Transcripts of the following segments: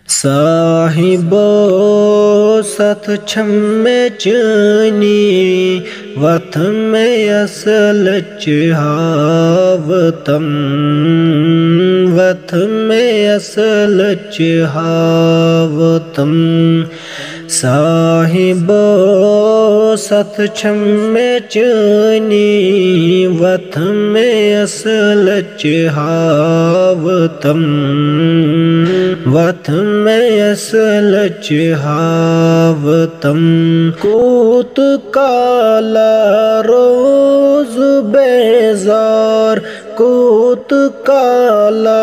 साहिबो सत छम्मे चनी वथ में असल हावतम वथ में असल हावतम साहिबो सत छम्मे चनी वथ में असल हावतम वथ में असल हावतम कूत काला रोज बेजार कूत काला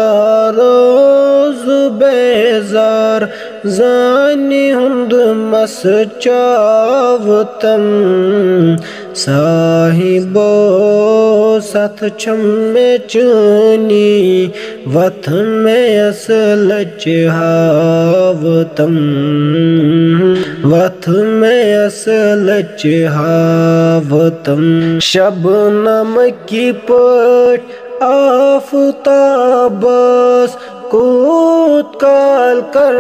रोज बेजार जानी हुंद मस चावतम साहिबो सत छम्मे चनी वथ में असल हावतम वथ में असल हावतम शबनम की पट आफताबस कूद काल कर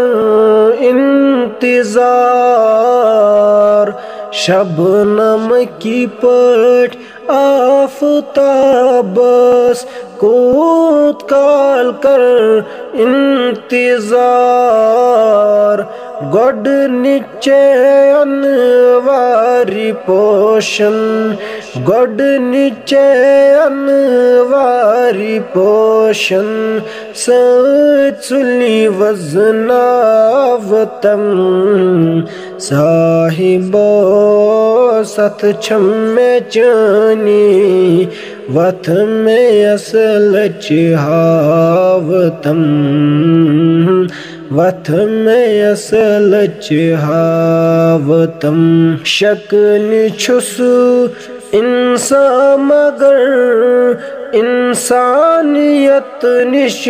इंतजार शबनम की पट आफताबस कूद काल कर इंतजार गोड नीचे अनवारी पोषण गोड नीचे अनवारी पोषण सचुली वजनावतम साहिबो सत छम्मे चनी वथ में असल हावतम वथ में असल हावतम शक्ल छुस इंसान मगर इंसानियत निश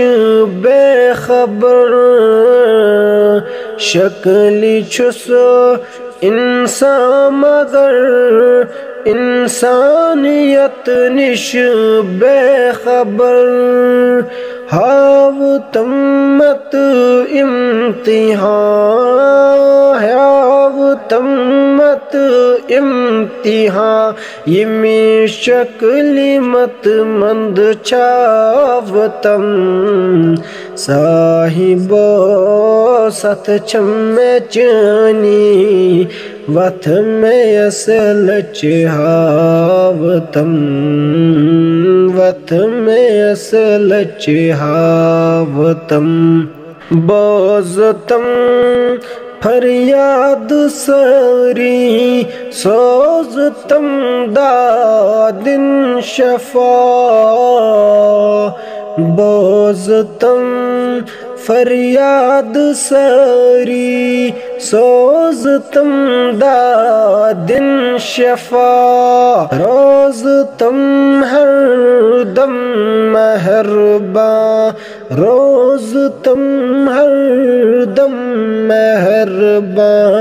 बेखबर शक्ल छुस इंसान मगर इंसानियत निश बेखबर हावतम मत इम्तिहान हावतम मत इम्तिहान यमी शक्ली मत मंद चावतम साहिबो सत छम्मे चनी वथ में असल हावतम वथ में असल हावतम बोज़तम फरियाद सरी सोज़तम दादिन शफा बोज़तम फरियाद सरी सोज़तम दादिन शफा रोज़तम हर दम मेहरबान रोज़तम हर दम मेहरबान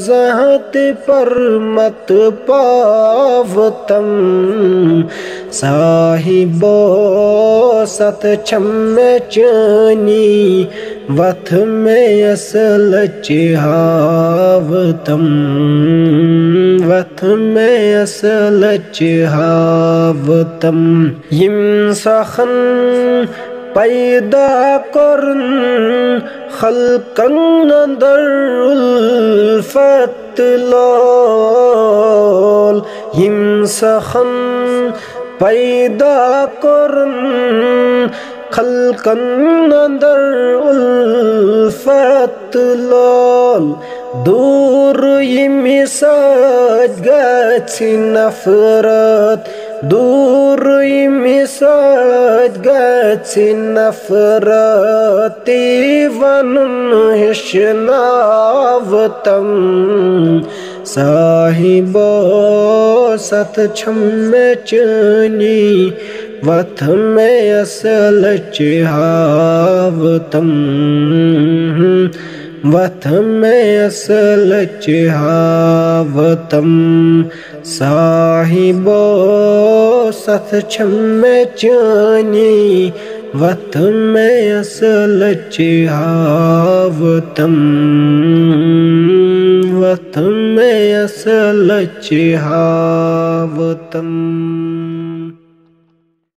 ज़हत पर मत पावतम साहिबो सत छम्मे चनी वथ में असल हावतम वथ में असल हावतम यम सखन पैदा करन खल्कन अंदर उल्फत लोल यम सखन पैदा करन खल्कन अंदर उल्फत लोल दूर यमी सज गछि नफरत दूर यमी सज गछि नफरत वनुन हिशनावतम साहिबो सत छम्मे चनी वथ में असल हावतम वथ में असल हावतम साहिबो सत छम्मे चनी वत में असल चिहावतम, वत में असल चिहावतम।